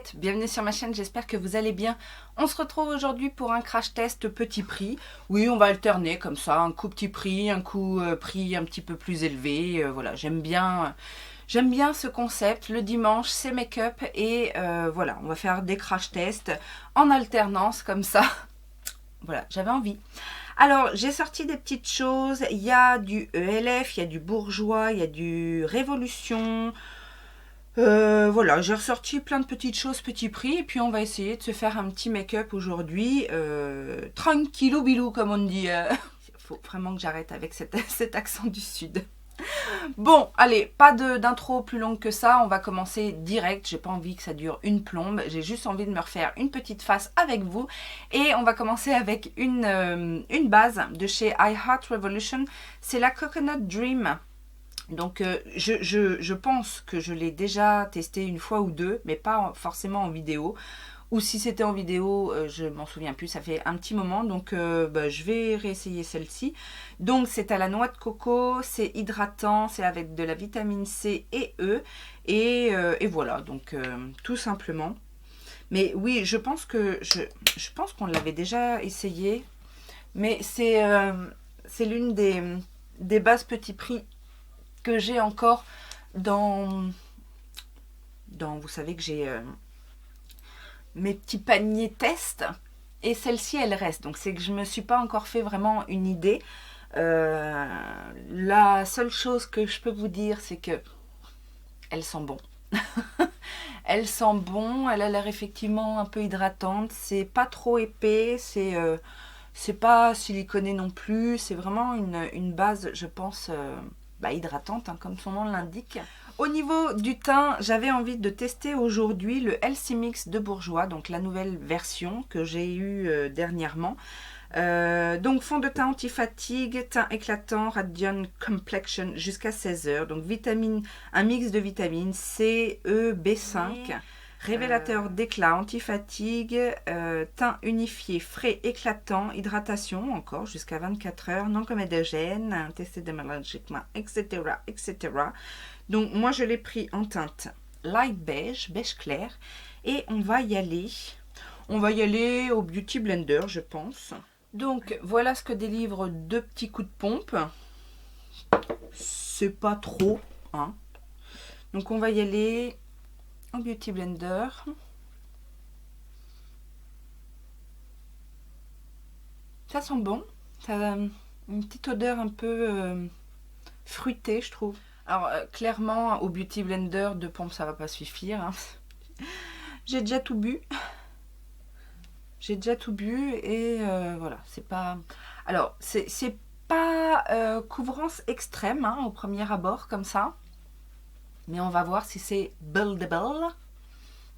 chouchouettes, bienvenue sur ma chaîne, j'espère que vous allez bien. On se retrouve aujourd'hui pour un crash test petit prix. Oui, on va alterner comme ça, un coup petit prix, un coup prix un petit peu plus élevé. Voilà, j'aime bien ce concept. Le dimanche, c'est make-up et voilà, on va faire des crash tests en alternance comme ça. Voilà, j'avais envie. Alors, j'ai sorti des petites choses. Il y a du ELF, il y a du Bourjois, il y a du Révolution. Voilà, j'ai ressorti plein de petites choses, petits prix, et puis on va essayer de se faire un petit make-up aujourd'hui, tranquillou bilou comme on dit. Il faut vraiment que j'arrête avec cet accent du sud. Bon, allez, pas d'intro plus longue que ça, on va commencer direct. J'ai pas envie que ça dure une plombe, j'ai juste envie de me refaire une petite face avec vous. Et on va commencer avec une base de chez I Heart Revolution, c'est la Coconut Dream. Donc je pense que je l'ai déjà testé une fois ou deux, mais pas forcément en vidéo. Ou si c'était en vidéo, je m'en souviens plus, ça fait un petit moment. Donc je vais réessayer celle-ci. Donc c'est à la noix de coco, c'est hydratant, c'est avec de la vitamine C et E. Et voilà, donc tout simplement. Mais oui, je pense qu'on l'avait déjà essayé. Mais c'est l'une des bases petits prix que j'ai encore dans vous savez que j'ai mes petits paniers test, et celle-ci elle reste, donc c'est que je me suis pas encore fait vraiment une idée. La seule chose que je peux vous dire, c'est que elle sent bon. Elle sent bon, elle a l'air effectivement un peu hydratante, c'est pas trop épais, c'est pas siliconé non plus, c'est vraiment une base, je pense, hydratante, hein, comme son nom l'indique. Au niveau du teint, j'avais envie de tester aujourd'hui le Healthy Mix de Bourjois, donc la nouvelle version que j'ai eue dernièrement. Donc fond de teint anti-fatigue, teint éclatant, Radiant Complexion jusqu'à 16 heures. Donc un mix de vitamines C, E, B5. Révélateur d'éclat, anti-fatigue, teint unifié, frais, éclatant, hydratation, encore jusqu'à 24 heures, non comédogène, testé démagogiquement, etc., etc. Donc moi je l'ai pris en teinte light beige, beige clair, et on va y aller au Beauty Blender, je pense. Donc voilà ce que délivre deux petits coups de pompe. C'est pas trop, hein. Donc on va y aller au Beauty Blender. Ça sent bon, ça a une petite odeur un peu fruitée, je trouve. Alors clairement au Beauty Blender de pompe ça va pas suffire, hein. J'ai déjà tout bu. Et voilà, c'est pas... Alors c'est pas couvrance extrême, hein, au premier abord comme ça. Mais on va voir si c'est buildable.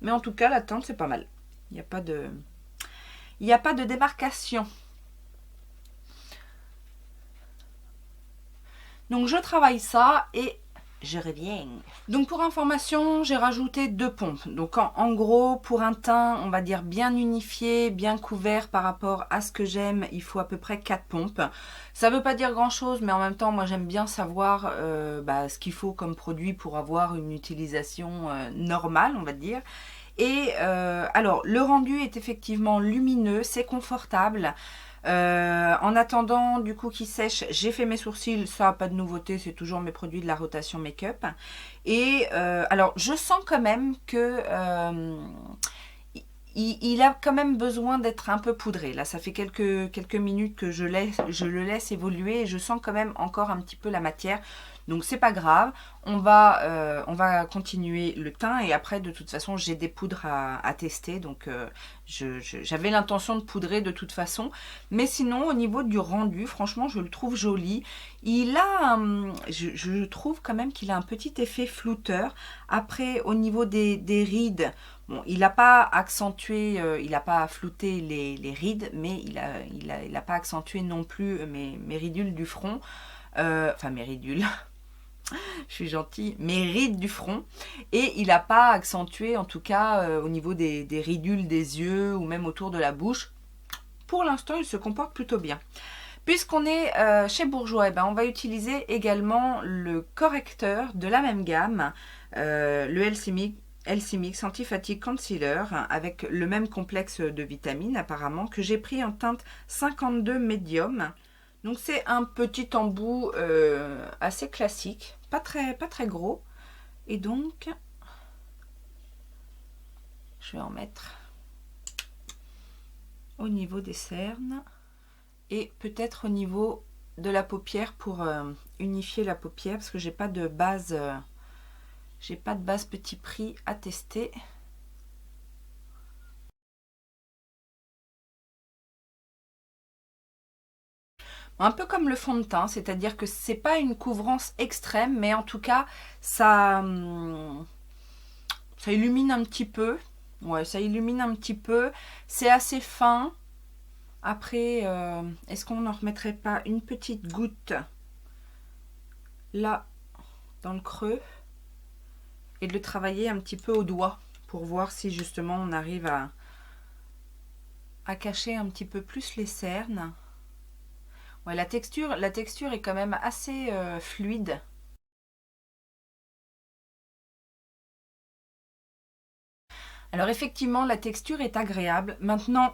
Mais en tout cas, la teinte, c'est pas mal. Il n'y a pas de démarcation. Donc, je travaille ça et je reviens. Donc, pour information, j'ai rajouté 2 pompes. Donc, en gros, pour un teint, on va dire bien unifié, bien couvert par rapport à ce que j'aime, il faut à peu près 4 pompes. Ça ne veut pas dire grand-chose, mais en même temps, moi, j'aime bien savoir ce qu'il faut comme produit pour avoir une utilisation normale, on va dire. Et alors, le rendu est effectivement lumineux, c'est confortable. En attendant du coup qu'il sèche, j'ai fait mes sourcils, ça pas de nouveauté, c'est toujours mes produits de la rotation make-up. Et alors je sens quand même que il a quand même besoin d'être un peu poudré. Là ça fait quelques minutes que je le laisse évoluer et je sens quand même encore un petit peu la matière. Donc c'est pas grave, on va continuer le teint et après de toute façon j'ai des poudres à tester, donc j'avais l'intention de poudrer de toute façon, mais sinon au niveau du rendu, franchement je le trouve joli. Il a, je trouve quand même qu'il a un petit effet flouteur. Après au niveau des rides, bon, il n'a pas accentué, il n'a pas flouté les rides, mais il a pas accentué non plus mes ridules du front, enfin mes ridules. Je suis gentille, mes rides du front, et il n'a pas accentué en tout cas au niveau des ridules des yeux ou même autour de la bouche. Pour l'instant il se comporte plutôt bien. Puisqu'on est chez Bourjois, on va utiliser également le correcteur de la même gamme, le Healthy Mix Anti-Fatigue Concealer avec le même complexe de vitamines apparemment, que j'ai pris en teinte 52 Medium. Donc c'est un petit embout assez classique, pas très gros. Et donc, je vais en mettre au niveau des cernes et peut-être au niveau de la paupière pour unifier la paupière, parce que j'ai pas de base petit prix à tester. Un peu comme le fond de teint, c'est-à-dire que c'est pas une couvrance extrême, mais en tout cas ça illumine un petit peu. Ouais, ça illumine un petit peu. C'est assez fin. Après, est-ce qu'on n'en remettrait pas une petite goutte là, dans le creux, et de le travailler un petit peu au doigt pour voir si justement on arrive à cacher un petit peu plus les cernes. Ouais, la texture est quand même assez fluide. Alors effectivement, la texture est agréable. Maintenant,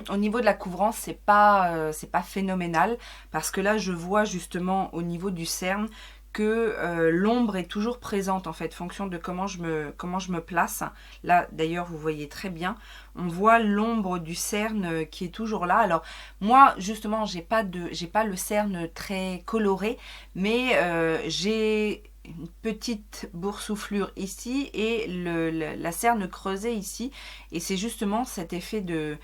au niveau de la couvrance, c'est pas phénoménal, parce que là, je vois justement au niveau du cerne que l'ombre est toujours présente en fait, fonction de comment je me place. Là, d'ailleurs, vous voyez très bien, on voit l'ombre du cerne qui est toujours là. Alors moi, justement, j'ai pas le cerne très coloré, mais j'ai une petite boursouflure ici et la cerne creusée ici, et c'est justement cet effet de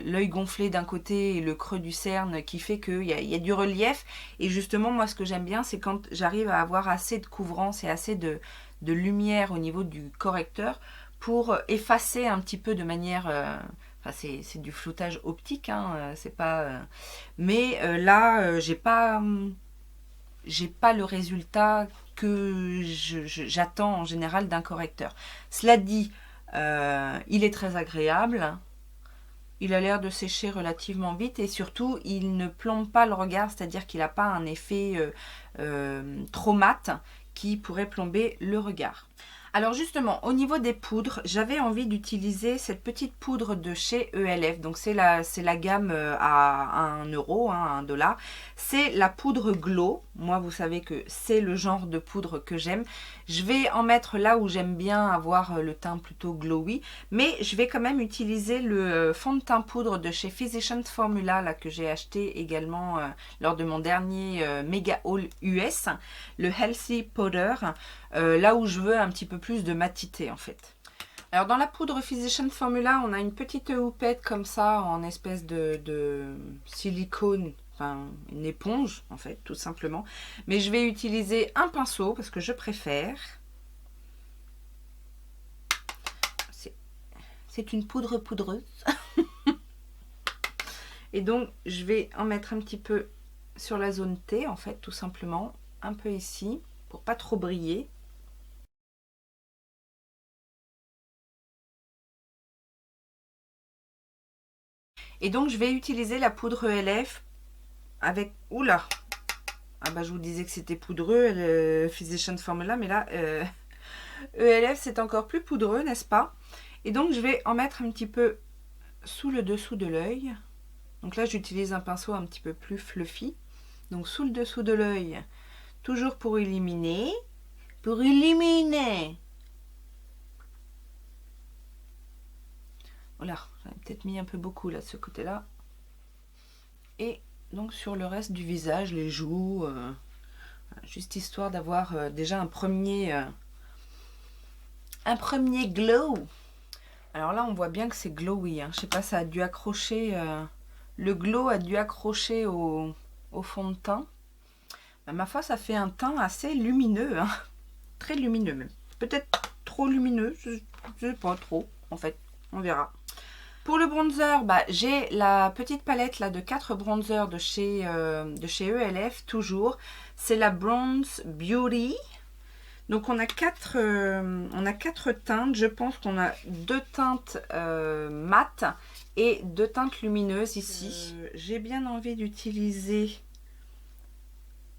l'œil gonflé d'un côté et le creux du cerne qui fait qu'il y a du relief. Et justement, moi ce que j'aime bien, c'est quand j'arrive à avoir assez de couvrance et assez de lumière au niveau du correcteur pour effacer un petit peu de manière enfin c'est du floutage optique, hein, c'est pas mais là j'ai pas le résultat que j'attends en général d'un correcteur. Cela dit, il est très agréable, il a l'air de sécher relativement vite, et surtout il ne plombe pas le regard, c'est-à-dire qu'il n'a pas un effet trop mat qui pourrait plomber le regard. Alors justement, au niveau des poudres, j'avais envie d'utiliser cette petite poudre de chez ELF. Donc c'est la gamme à 1 euro, hein, 1 $. C'est la poudre Glow. Moi, vous savez que c'est le genre de poudre que j'aime. Je vais en mettre là où j'aime bien avoir le teint plutôt glowy. Mais je vais quand même utiliser le fond de teint poudre de chez Physicians Formula, là, que j'ai acheté également lors de mon dernier Mega Haul US. Le Healthy Powder. Là où je veux un petit peu plus de matité en fait. Alors dans la poudre Physicians Formula, on a une petite houppette comme ça en espèce de silicone, enfin une éponge en fait tout simplement. Mais je vais utiliser un pinceau parce que je préfère. C'est une poudre poudreuse. Et donc je vais en mettre un petit peu sur la zone T en fait tout simplement, un peu ici pour pas trop briller. Et donc je vais utiliser la poudre ELF avec... Oula! Ah bah je vous disais que c'était poudreux, Physicians Formula, mais là, ELF c'est encore plus poudreux, n'est-ce pas? Et donc je vais en mettre un petit peu sous le dessous de l'œil. Donc là j'utilise un pinceau un petit peu plus fluffy. Donc sous le dessous de l'œil, toujours pour illuminer. Pour illuminer! Voilà, j'en ai peut-être mis un peu beaucoup là de ce côté-là. Et donc sur le reste du visage, les joues, juste histoire d'avoir déjà un premier glow. Alors là on voit bien que c'est glowy, hein. Je sais pas, ça a dû accrocher, le glow a dû accrocher au fond de teint. Ben, ma foi, ça fait un teint assez lumineux, hein. Très lumineux même, peut-être trop lumineux, je sais pas trop en fait, on verra. Pour le bronzer, bah, j'ai la petite palette là de 4 bronzers de chez ELF, toujours. C'est la Bronze Beauty. Donc on a 4 teintes. Je pense qu'on a 2 teintes mat et 2 teintes lumineuses ici. J'ai bien envie d'utiliser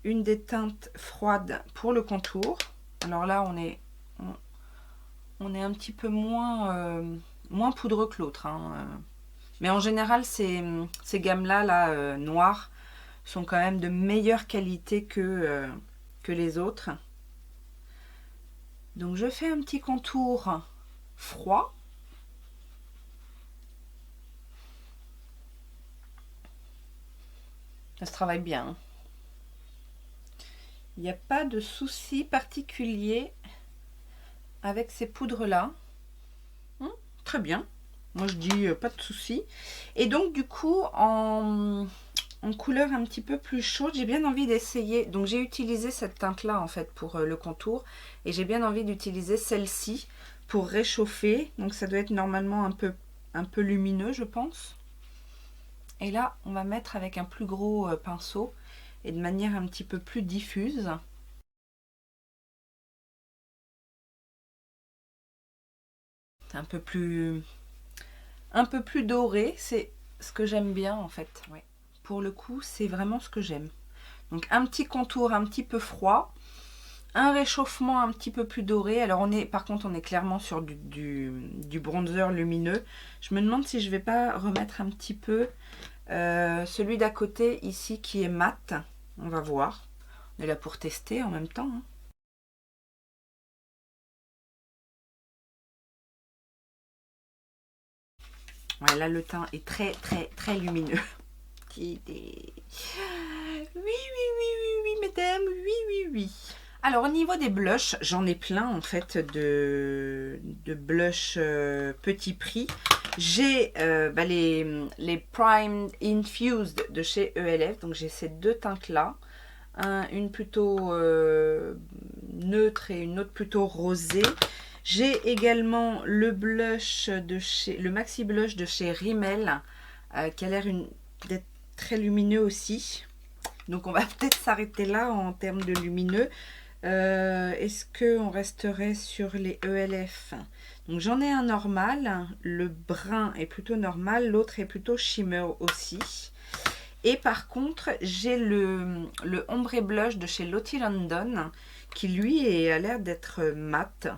une des teintes froides pour le contour. Alors là, on est on est un petit peu moins poudreux que l'autre. Hein. Mais en général, ces gammes-là, là, noires, sont quand même de meilleure qualité que les autres. Donc je fais un petit contour froid. Ça se travaille bien. Il n'y a pas de souci particulier avec ces poudres-là. Très bien. Moi, je dis pas de souci. Et donc, du coup, en couleur un petit peu plus chaude, j'ai bien envie d'essayer. Donc, j'ai utilisé cette teinte-là, en fait, pour le contour. Et j'ai bien envie d'utiliser celle-ci pour réchauffer. Donc, ça doit être normalement un peu lumineux, je pense. Et là, on va mettre avec un plus gros pinceau et de manière un petit peu plus diffuse. Un peu plus doré, c'est ce que j'aime bien en fait. Ouais. Pour le coup, c'est vraiment ce que j'aime. Donc un petit contour un petit peu froid, un réchauffement un petit peu plus doré. Alors par contre, on est clairement sur du bronzer lumineux. Je me demande si je vais pas remettre un petit peu celui d'à côté ici qui est mat. On va voir. On est là pour tester en même temps. Hein. Ouais, là, le teint est très, très, très lumineux. Oui, oui, mesdames, oui. Alors, au niveau des blushs, j'en ai plein, en fait, de blushs petit prix. J'ai les Prime Infused de chez ELF. Donc, j'ai ces deux teintes-là. Une plutôt neutre et une autre plutôt rosée. J'ai également le blush le Maxi Blush de chez Rimmel qui a l'air d'être très lumineux aussi. Donc on va peut-être s'arrêter là en termes de lumineux. Est-ce qu'on resterait sur les ELF? Donc j'en ai un normal. Le brun est plutôt normal. L'autre est plutôt shimmer aussi. Et par contre, j'ai le ombre blush de chez Lottie London qui lui a l'air d'être mat.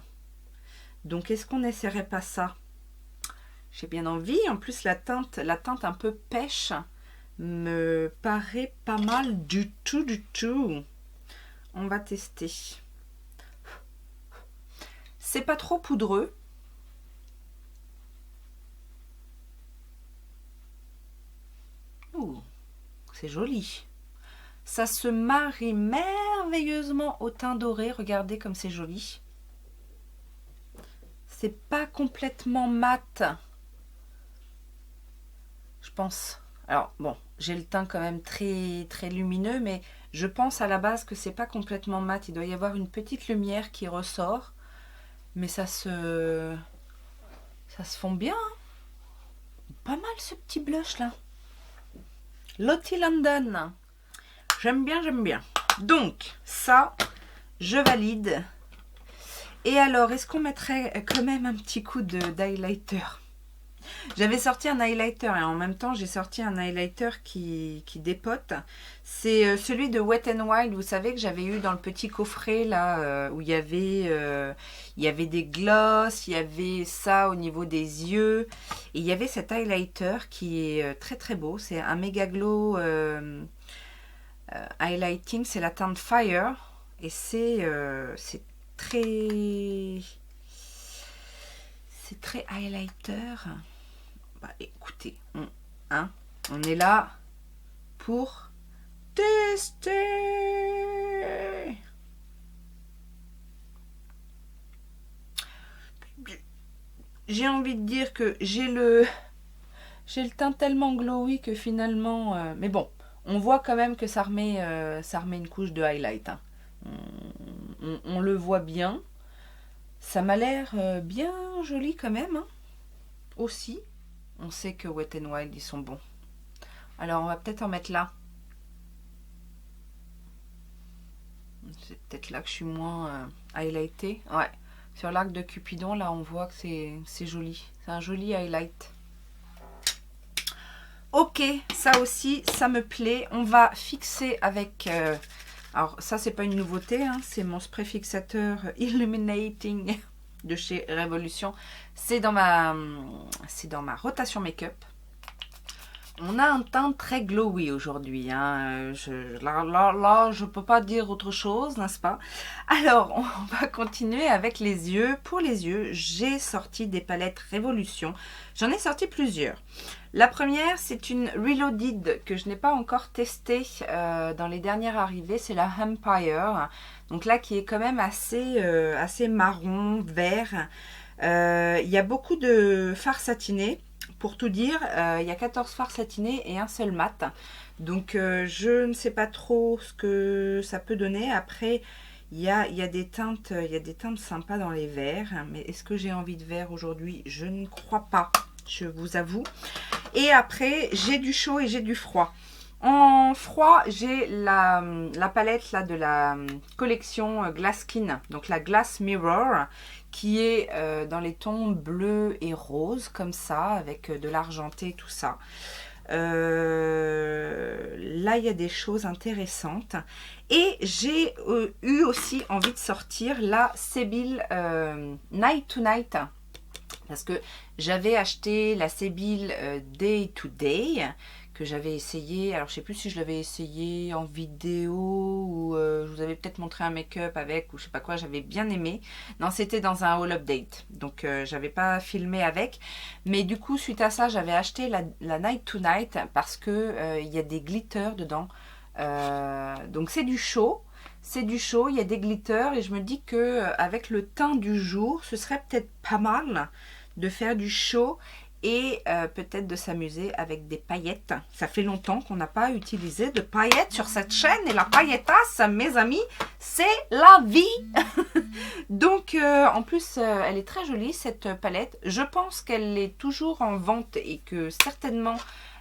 Donc, est-ce qu'on n'essaierait pas ça? J'ai bien envie. En plus, la teinte un peu pêche me paraît pas mal du tout. On va tester. C'est pas trop poudreux. Ouh, c'est joli. Ça se marie merveilleusement au teint doré. Regardez comme c'est joli. C'est pas complètement mat. Je pense. Alors bon, j'ai le teint quand même très très lumineux, mais je pense à la base que c'est pas complètement mat. Il doit y avoir une petite lumière qui ressort, mais ça se fond bien. Hein. Pas mal ce petit blush là. Lottie London. J'aime bien. Donc ça, je valide. Et alors, est-ce qu'on mettrait quand même un petit coup d'highlighter? J'avais sorti un highlighter et en même temps, j'ai sorti un highlighter qui dépote. C'est celui de Wet n Wild, vous savez, que j'avais eu dans le petit coffret là, où il y avait des glosses, il y avait ça au niveau des yeux. Et il y avait cet highlighter qui est très très beau. C'est un Mega Glow highlighting, c'est la teinte Fire. Et c'est très highlighter. Bah écoutez, on est là pour tester. J'ai envie de dire que j'ai le teint tellement glowy que finalement mais bon, on voit quand même que ça remet une couche de highlight. Hein. On le voit bien. Ça m'a l'air bien joli quand même. Hein. Aussi, on sait que Wet n Wild, ils sont bons. Alors, on va peut-être en mettre là. C'est peut-être là que je suis moins highlightée. Ouais, sur l'arc de Cupidon, là, on voit que c'est joli. C'est un joli highlight. Ok, ça aussi, ça me plaît. On va fixer avec... alors, ça, c'est pas une nouveauté. Hein, c'est mon spray fixateur Illuminating de chez Révolution. C'est dans ma rotation make-up. On a un teint très glowy aujourd'hui, hein. Là, je peux pas dire autre chose, n'est-ce pas? Alors, on va continuer avec les yeux. Pour les yeux, j'ai sorti des palettes Révolution. J'en ai sorti plusieurs. La première, c'est une Reloaded que je n'ai pas encore testée dans les dernières arrivées. C'est la Empire. Donc là, qui est quand même assez marron, vert. Il y a beaucoup de fard satiné. Pour tout dire, il y a 14 fards satinés et un seul mat. Donc je ne sais pas trop ce que ça peut donner. Après, il y a des teintes sympas dans les verts. Mais est-ce que j'ai envie de vert aujourd'hui? Je ne crois pas, je vous avoue. Et après, j'ai du chaud et j'ai du froid. En froid, j'ai la palette là, de la collection Glass Skin, donc la Glass Mirror, qui est dans les tons bleu et rose, comme ça, avec de l'argenté, tout ça. Là, il y a des choses intéressantes. Et j'ai eu aussi envie de sortir la Sébille Night to Night. Parce que j'avais acheté la Sébille Day to Day, que j'avais essayé. Alors, je sais plus si je l'avais essayé en vidéo ou je vous avais peut-être montré un make-up avec ou je sais pas quoi. J'avais bien aimé. Non, c'était dans un haul update. Donc, j'avais pas filmé avec. Mais du coup, suite à ça, j'avais acheté la Night to Night parce que il y a des glitters dedans. Donc, c'est du chaud. C'est du chaud, il y a des glitters et je me dis que avec le teint du jour, ce serait peut-être pas mal de faire du chaud et peut-être de s'amuser avec des paillettes. Ça fait longtemps qu'on n'a pas utilisé de paillettes sur cette chaîne et la paillettasse, mes amis, c'est la vie. Donc en plus, elle est très jolie cette palette. Je pense qu'elle est toujours en vente et que certainement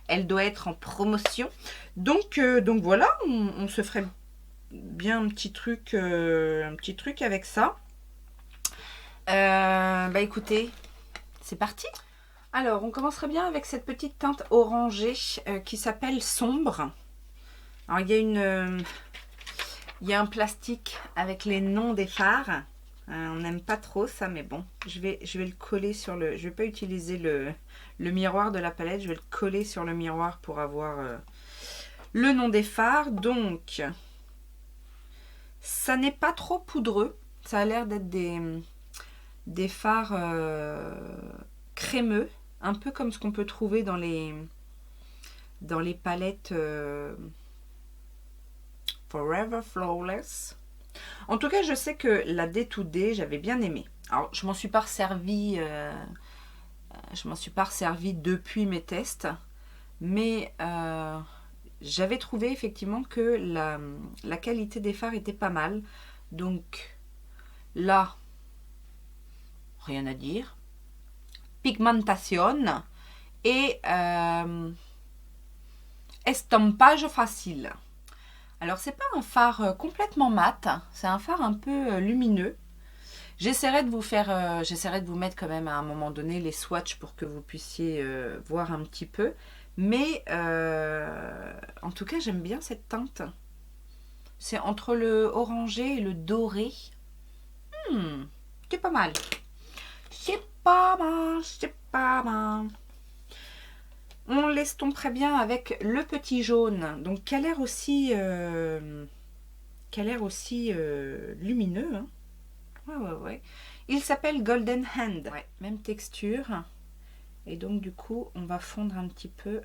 elle doit être en promotion. Donc voilà, on se ferait bien un petit truc avec ça. Bah écoutez, c'est parti. Alors, on commencerait bien avec cette petite teinte orangée qui s'appelle Sombre. Alors, il y a un plastique avec les noms des fards. On n'aime pas trop ça, mais bon, je vais le coller sur le... Je vais pas utiliser le miroir de la palette, je vais le coller sur le miroir pour avoir le nom des fards. Donc, ça n'est pas trop poudreux. Ça a l'air d'être des fards crémeux, un peu comme ce qu'on peut trouver dans les palettes Forever Flawless. En tout cas, je sais que la Day to Day, j'avais bien aimé. Alors, je m'en suis pas resservie depuis mes tests, mais j'avais trouvé effectivement que la qualité des fards était pas mal. Donc là, rien à dire. Pigmentation et estompage facile. Alors c'est pas un fard complètement mat, c'est un fard un peu lumineux. J'essaierai de vous mettre quand même à un moment donné les swatchs pour que vous puissiez voir un petit peu. Mais en tout cas j'aime bien cette teinte. C'est entre le orangé et le doré. C'est pas mal. C'est pas mal, c'est pas mal. On l'estomperait bien avec le petit jaune, donc qui a l'air aussi, lumineux. Hein. Ouais. Il s'appelle Golden Hand. Ouais, même texture. Et donc du coup, on va fondre un petit peu.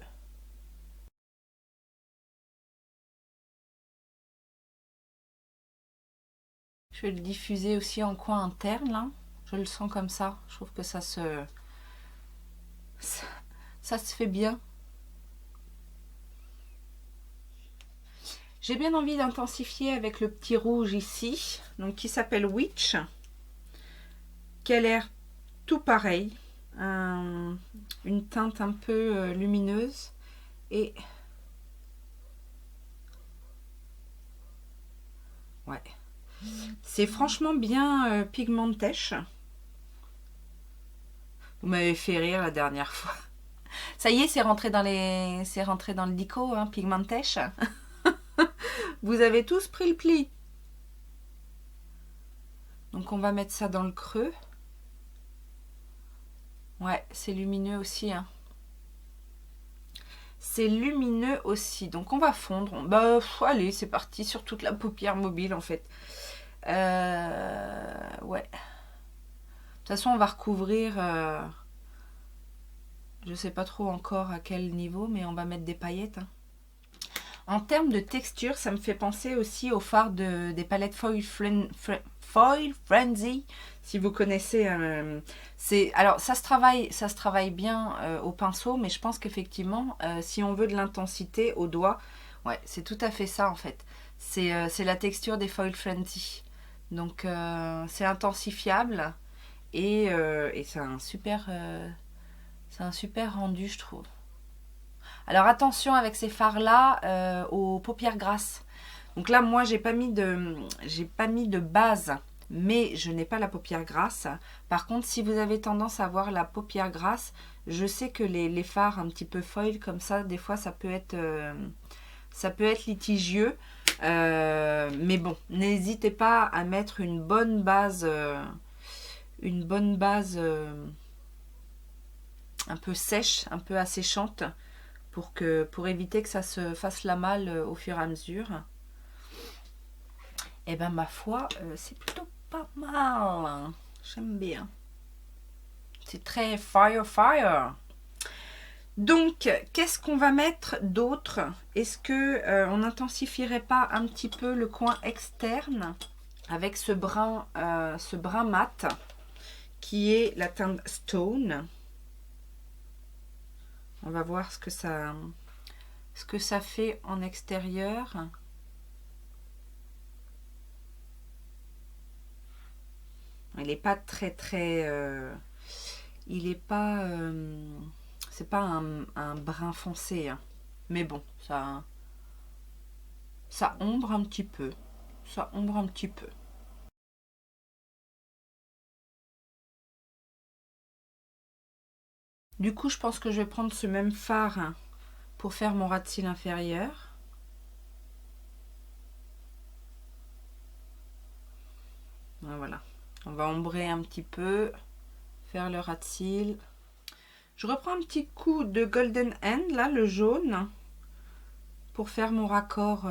Je vais le diffuser aussi en coin interne là. Je le sens comme ça. Je trouve que ça se fait bien. J'ai bien envie d'intensifier avec le petit rouge ici, donc qui s'appelle Witch, qui a l'air tout pareil, une teinte un peu lumineuse et ouais, c'est franchement bien pigmentèche. Vous m'avez fait rire la dernière fois. Ça y est, c'est rentré dans le dico, hein, pigmentèche. Vous avez tous pris le pli. Donc on va mettre ça dans le creux. Ouais, c'est lumineux aussi, hein. C'est lumineux aussi. Donc on va fondre. Bah, allez, c'est parti sur toute la paupière mobile en fait. Ouais. De toute façon, on va recouvrir. Je sais pas trop encore à quel niveau, mais on va mettre des paillettes, hein. En termes de texture, ça me fait penser aussi au fard des palettes Foil Frenzy, si vous connaissez. Alors ça se travaille bien au pinceau, mais je pense qu'effectivement, si on veut de l'intensité au doigt, ouais, c'est tout à fait ça en fait. C'est la texture des Foil Frenzy. Donc c'est intensifiable et c'est un super rendu, je trouve. Alors attention avec ces fards là aux paupières grasses. Donc là moi j'ai pas mis de base, mais je n'ai pas la paupière grasse. Par contre si vous avez tendance à avoir la paupière grasse, je sais que les fards un petit peu foil comme ça, des fois ça peut être litigieux. Mais bon, n'hésitez pas à mettre une bonne base un peu sèche, un peu asséchante, pour éviter que ça se fasse la malle au fur et à mesure. Et ben ma foi, c'est plutôt pas mal. J'aime bien. C'est très fire. Donc, qu'est-ce qu'on va mettre d'autre? Est-ce que on n'intensifierait pas un petit peu le coin externe avec ce brun mat qui est la teinte Stone? On va voir ce que ça fait en extérieur. Il n'est pas il est pas... c'est pas un brun foncé, hein. Mais bon, ça ombre un petit peu. Ça ombre un petit peu. Du coup, je pense que je vais prendre ce même fard pour faire mon ras de cils inférieur. Voilà. On va ombrer un petit peu, faire le ras de cils. Je reprends un petit coup de Golden Hand, là, le jaune, pour faire mon raccord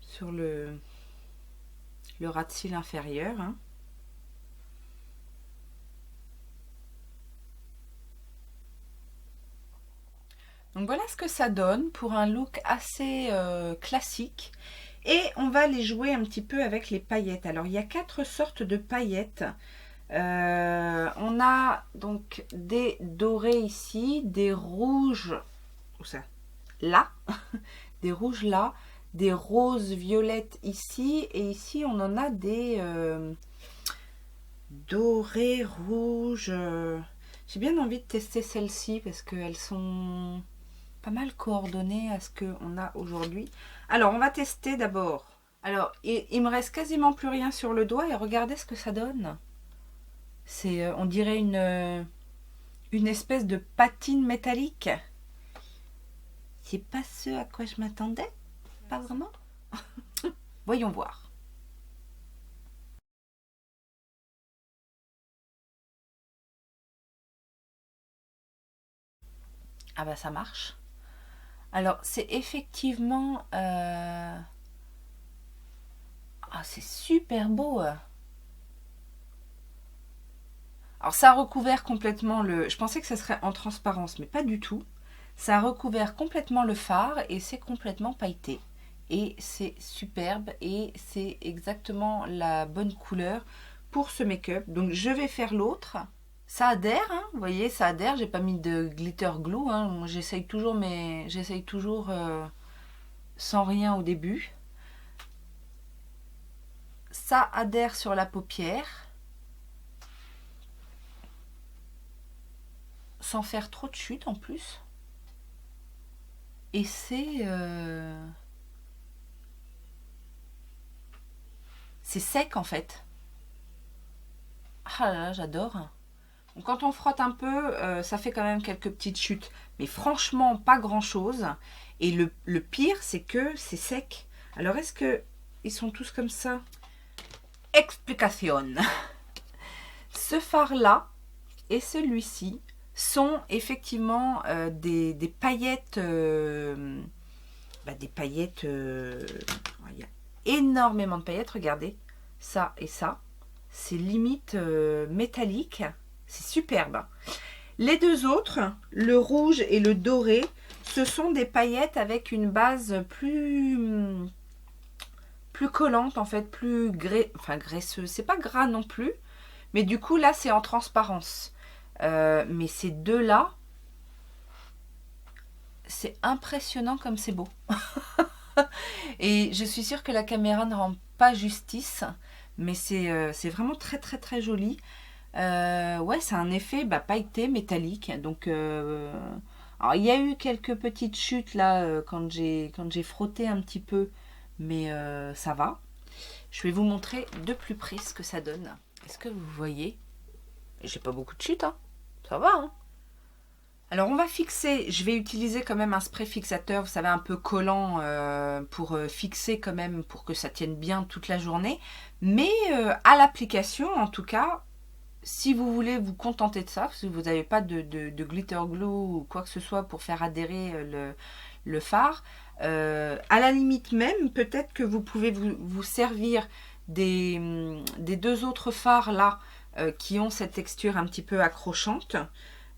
sur le ras de cils inférieur, hein. Donc voilà ce que ça donne pour un look assez classique. Et on va les jouer un petit peu avec les paillettes. Alors il y a 4 sortes de paillettes. On a donc des dorés ici, des rouges, où ça? Là, des rouges là, des roses violettes ici, et ici on en a des dorés rouges. J'ai bien envie de tester celles-ci parce qu'elles sont pas mal coordonnées à ce qu'on a aujourd'hui. Alors on va tester d'abord. Alors il me reste quasiment plus rien sur le doigt et regardez ce que ça donne. C'est, on dirait une espèce de patine métallique. C'est pas ce à quoi je m'attendais. Pas vraiment. Voyons voir. Ah bah ça marche. Alors c'est effectivement... Ah c'est super beau. Alors ça a recouvert complètement le... Je pensais que ça serait en transparence, mais pas du tout. Ça a recouvert complètement le fard et c'est complètement pailleté. Et c'est superbe et c'est exactement la bonne couleur pour ce make-up. Donc je vais faire l'autre. Ça adhère, hein, vous voyez, ça adhère. J'ai pas mis de glitter glue, hein. J'essaye toujours, mais j'essaye toujours sans rien au début. Ça adhère sur la paupière. Sans faire trop de chute en plus. Et c'est sec en fait. Ah là là, j'adore. Donc, quand on frotte un peu, ça fait quand même quelques petites chutes. Mais franchement, pas grand chose. Et le pire, c'est que c'est sec. Alors, est-ce que ils sont tous comme ça? Explication. Ce fard-là, et celui-ci sont effectivement des paillettes, des paillettes, il y a énormément de paillettes, regardez, ça et ça, c'est limite métallique, c'est superbe. Les deux autres, le rouge et le doré, ce sont des paillettes avec une base plus collante en fait, plus graisseuse, c'est pas gras non plus, mais du coup là c'est en transparence. Mais ces deux-là, c'est impressionnant comme c'est beau. Et je suis sûre que la caméra ne rend pas justice, mais c'est vraiment très très très joli. Ouais, c'est un effet pailleté, métallique. Donc, alors, il y a eu quelques petites chutes là quand j'ai frotté un petit peu, mais ça va. Je vais vous montrer de plus près ce que ça donne. Est-ce que vous voyez? J'ai pas beaucoup de chutes, hein. Ça va, hein. Alors on va fixer, je vais utiliser quand même un spray fixateur, vous savez, un peu collant pour fixer quand même, pour que ça tienne bien toute la journée. Mais à l'application, en tout cas, si vous voulez vous contenter de ça, si vous n'avez pas de glitter glue ou quoi que ce soit pour faire adhérer le fard, à la limite même, peut-être que vous pouvez vous servir des deux autres fards là, qui ont cette texture un petit peu accrochante.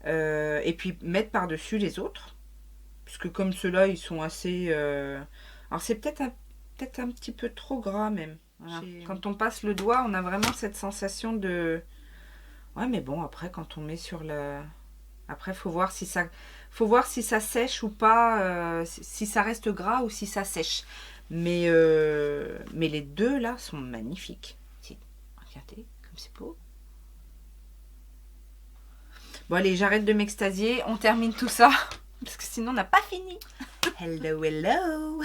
Et puis mettre par-dessus les autres, puisque comme ceux-là ils sont assez alors c'est peut-être un petit peu trop gras même, voilà. Quand on passe le doigt on a vraiment cette sensation de ouais, mais bon, après quand on met sur le après faut voir si ça sèche ou pas, si ça reste gras ou si ça sèche, mais les deux là sont magnifiques. Regardez comme c'est beau. Bon allez, j'arrête de m'extasier, on termine tout ça, parce que sinon on n'a pas fini. Hello, hello.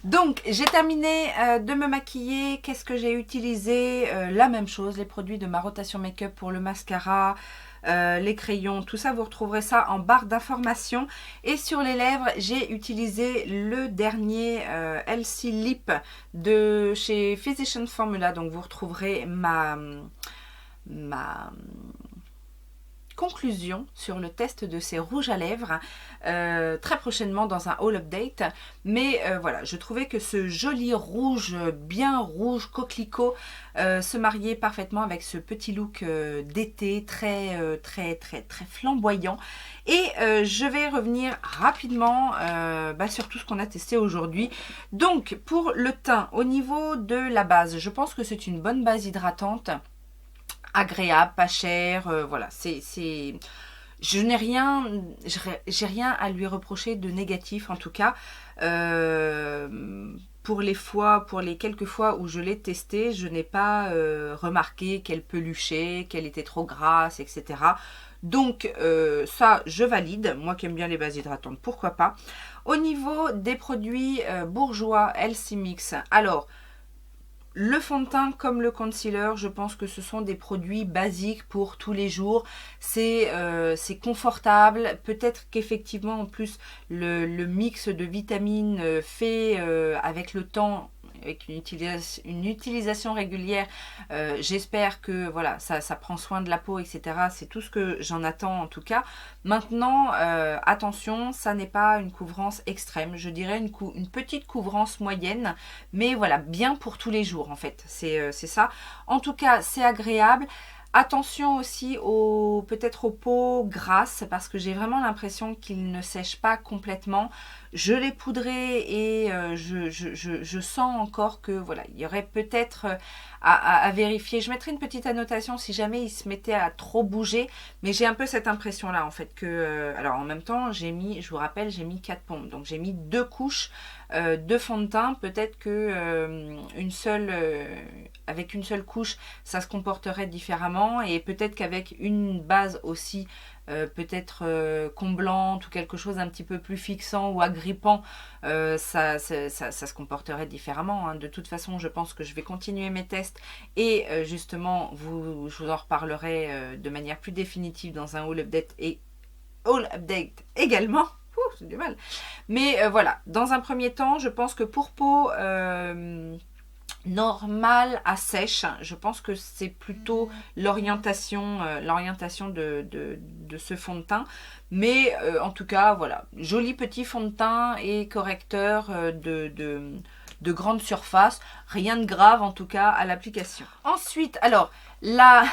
Donc, j'ai terminé de me maquiller. Qu'est-ce que j'ai utilisé? La même chose, les produits de ma rotation make-up pour le mascara, les crayons, tout ça, vous retrouverez ça en barre d'informations. Et sur les lèvres, j'ai utilisé le dernier Elsie Lip de chez Physicians Formula. Donc, vous retrouverez ma conclusion sur le test de ces rouges à lèvres très prochainement dans un haul update. Mais voilà, je trouvais que ce joli rouge, bien rouge coquelicot, se mariait parfaitement avec ce petit look d'été très flamboyant. Et je vais revenir rapidement sur tout ce qu'on a testé aujourd'hui. Donc pour le teint, au niveau de la base, je pense que c'est une bonne base hydratante, agréable, pas cher, voilà, je n'ai rien, j'ai rien à lui reprocher de négatif en tout cas. Pour les quelques fois où je l'ai testé, je n'ai pas remarqué qu'elle peluchait, qu'elle était trop grasse, etc. Donc ça, je valide. Moi qui aime bien les bases hydratantes, pourquoi pas. Au niveau des produits bourgeois Elsie Mix, alors le fond de teint comme le concealer, je pense que ce sont des produits basiques pour tous les jours. C'est confortable. Peut-être qu'effectivement, en plus, le mix de vitamines fait avec le temps, avec une utilisation régulière, j'espère que voilà, ça prend soin de la peau, etc. C'est tout ce que j'en attends en tout cas. Maintenant, attention, ça n'est pas une couvrance extrême. Je dirais une petite couvrance moyenne, mais voilà, bien pour tous les jours en fait. C'est ça. En tout cas, c'est agréable. Attention aussi peut-être aux peaux grasses, parce que j'ai vraiment l'impression qu'ils ne sèchent pas complètement. Je l'ai poudré et je sens encore que voilà, il y aurait peut-être à vérifier. Je mettrai une petite annotation si jamais il se mettait à trop bouger, mais j'ai un peu cette impression là en fait que alors en même temps j'ai mis, je vous rappelle, j'ai mis 4 pompes, donc j'ai mis 2 couches de fond de teint. Peut-être que avec une seule couche ça se comporterait différemment, et peut-être qu'avec une base aussi peut-être comblante ou quelque chose un petit peu plus fixant ou agrippant, ça se comporterait différemment, hein. De toute façon, je pense que je vais continuer mes tests et justement, je vous en reparlerai de manière plus définitive dans un haul update également. C'est du mal. Mais voilà, dans un premier temps, je pense que pour peau normal à sèche. Je pense que c'est plutôt l'orientation de ce fond de teint. Mais en tout cas, voilà, joli petit fond de teint et correcteur de grande surface. Rien de grave en tout cas à l'application. Ensuite, alors, la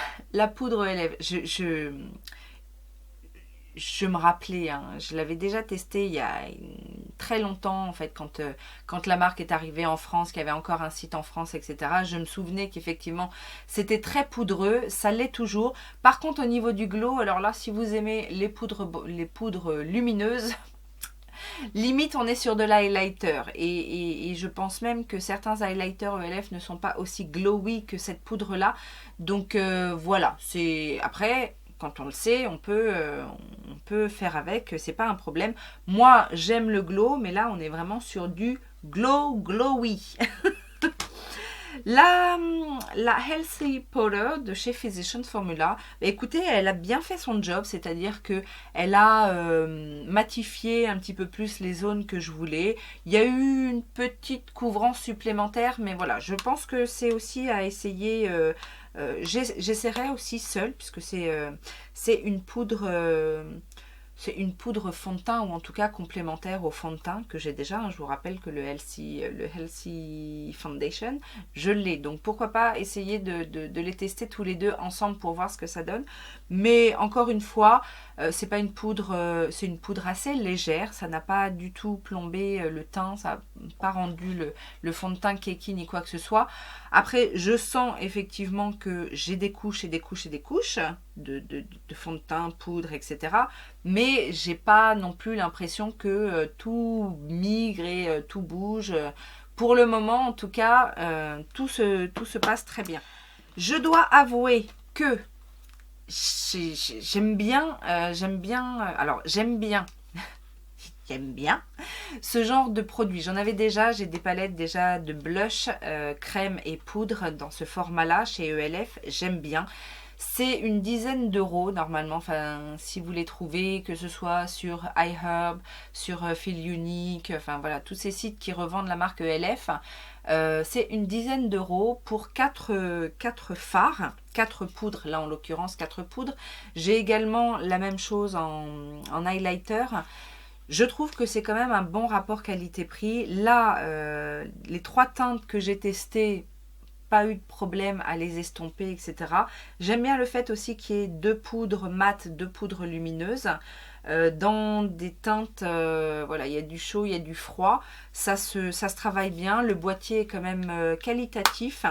poudre aux lèvres, je me rappelais, hein, je l'avais déjà testé il y a très longtemps en fait quand la marque est arrivée en France, qu'il y avait encore un site en France, etc. Je me souvenais qu'effectivement c'était très poudreux, ça l'est toujours. Par contre au niveau du glow, alors là si vous aimez les poudres lumineuses, limite on est sur de l'highlighter et je pense même que certains highlighters ELF ne sont pas aussi glowy que cette poudre là. Donc voilà, c'est après... Quand on le sait, on peut faire avec, c'est pas un problème. Moi, j'aime le glow, mais là, on est vraiment sur du glowy. La Healthy Powder de chez Physicians Formula, écoutez, elle a bien fait son job, c'est-à-dire que elle a matifié un petit peu plus les zones que je voulais. Il y a eu une petite couvrance supplémentaire, mais voilà, je pense que c'est aussi à essayer. J'essaierai aussi seule, puisque c'est une poudre. C'est une poudre fond de teint ou en tout cas complémentaire au fond de teint que j'ai déjà. Je vous rappelle que le Healthy Foundation, je l'ai. Donc pourquoi pas essayer de les tester tous les deux ensemble pour voir ce que ça donne. Mais encore une fois, c'est pas une poudre, c'est une poudre assez légère. Ça n'a pas du tout plombé le teint, ça n'a pas rendu le fond de teint cakey ni quoi que ce soit. Après, je sens effectivement que j'ai des couches et des couches et des couches de fond de teint, poudre, etc. Mais j'ai pas non plus l'impression que tout migre et tout bouge. Pour le moment, en tout cas, tout se passe très bien. Je dois avouer que j'aime bien ce genre de produit. J'en avais déjà, j'ai des palettes déjà de blush, crème et poudre dans ce format-là chez ELF. J'aime bien. C'est une dizaine d'euros normalement, enfin si vous les trouvez, que ce soit sur iHerb, sur Feel Unique, enfin voilà, tous ces sites qui revendent la marque ELF. C'est une dizaine d'euros pour 4 fards, 4 poudres, là en l'occurrence 4 poudres. J'ai également la même chose en highlighter. Je trouve que c'est quand même un bon rapport qualité-prix. Là, les 3 teintes que j'ai testées, pas eu de problème à les estomper, etc. J'aime bien le fait aussi qu'il y ait 2 poudres mates, 2 poudres lumineuses. Dans des teintes, voilà, il y a du chaud, il y a du froid. Ça se travaille bien. Le boîtier est quand même qualitatif.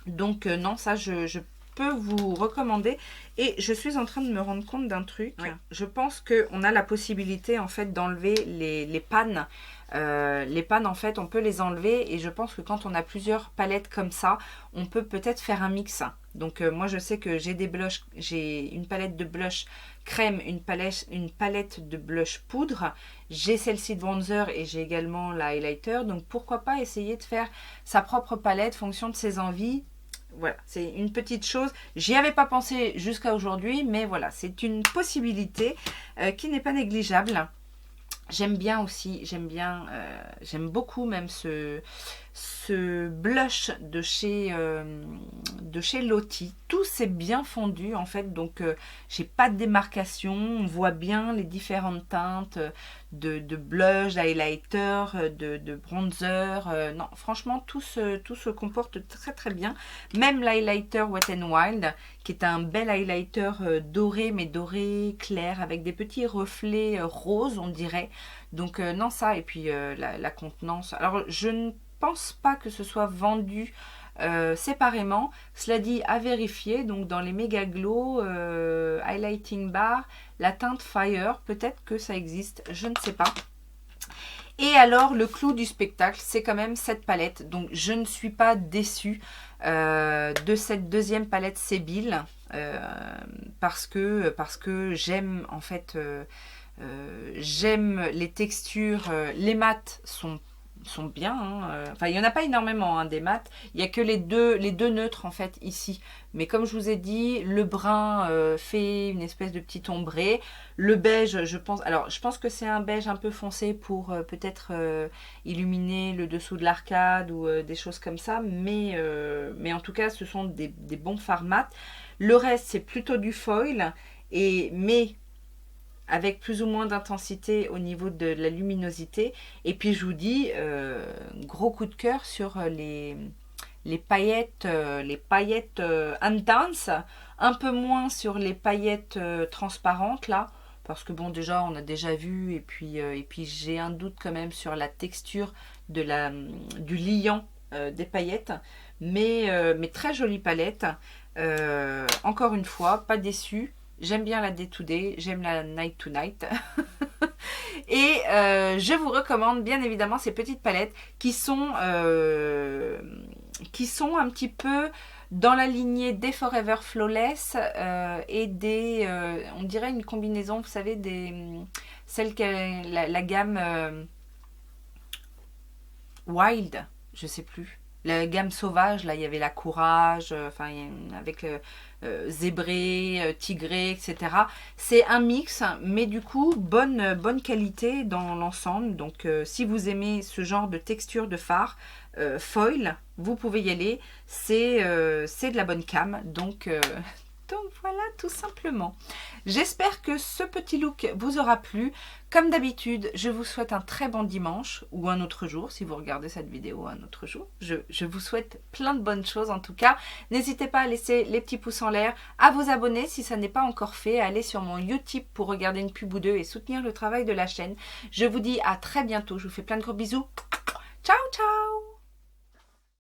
Donc non, ça je peux vous recommander. Et je suis en train de me rendre compte d'un truc. Oui. Je pense qu'on a la possibilité en fait d'enlever les pannes. Les pannes en fait on peut les enlever et je pense que quand on a plusieurs palettes comme ça, on peut peut-être faire un mix. Donc moi je sais que j'ai des blushs, j'ai une palette de blush crème, une palette de blush poudre, j'ai celle-ci de bronzer et j'ai également la highlighter. Donc pourquoi pas essayer de faire sa propre palette fonction de ses envies. Voilà, c'est une petite chose. J'y avais pas pensé jusqu'à aujourd'hui, mais voilà, c'est une possibilité qui n'est pas négligeable. J'aime bien aussi, j'aime beaucoup même ce blush de chez Lottie. Tout c'est bien fondu en fait, donc j'ai pas de démarcation. On voit bien les différentes teintes de blush, d'highlighter, de bronzer. Non, franchement, tout se comporte très très bien. Même l'highlighter Wet n Wild, qui est un bel highlighter doré, mais doré clair, avec des petits reflets roses, on dirait. Donc non, ça, et puis la contenance. Alors, je ne pense pas que ce soit vendu séparément. Cela dit, à vérifier. Donc dans les Mega Glow Highlighting Bar, la teinte Fire, peut-être que ça existe, je ne sais pas. Et alors, le clou du spectacle, c'est quand même cette palette. Donc, je ne suis pas déçue de cette deuxième palette Sébile parce que j'aime en fait... j'aime les textures, les mats sont sont bien. Hein. Enfin, il n'y en a pas énormément hein, des mats. Il n'y a que les deux neutres en fait ici. Mais comme je vous ai dit, le brun fait une espèce de petit ombré. Le beige, je pense que c'est un beige un peu foncé pour peut-être illuminer le dessous de l'arcade ou des choses comme ça. Mais en tout cas, ce sont des bons fards mat. Le reste, c'est plutôt du foil. Mais avec plus ou moins d'intensité au niveau de la luminosité. Et puis je vous dis, gros coup de cœur sur les paillettes intenses, un peu moins sur les paillettes transparentes là, parce que bon déjà on a déjà vu, et puis j'ai un doute quand même sur la texture du liant des paillettes, mais très jolie palette. Encore une fois, pas déçue. J'aime bien la Day to Day, j'aime la Night to Night. Et je vous recommande bien évidemment ces petites palettes qui sont un petit peu dans la lignée des Forever Flawless et des, on dirait une combinaison, vous savez, celle que la gamme Wild, je sais plus. La gamme sauvage, là, il y avait la courage, enfin, avec zébré, tigré, etc. C'est un mix, mais du coup, bonne qualité dans l'ensemble. Donc, si vous aimez ce genre de texture de fard, foil, vous pouvez y aller. C'est de la bonne cam. Donc voilà, tout simplement. J'espère que ce petit look vous aura plu. Comme d'habitude, je vous souhaite un très bon dimanche ou un autre jour, si vous regardez cette vidéo un autre jour. Je vous souhaite plein de bonnes choses en tout cas. N'hésitez pas à laisser les petits pouces en l'air, à vous abonner si ça n'est pas encore fait, à aller sur mon Utip pour regarder une pub ou deux et soutenir le travail de la chaîne. Je vous dis à très bientôt. Je vous fais plein de gros bisous. Ciao, ciao!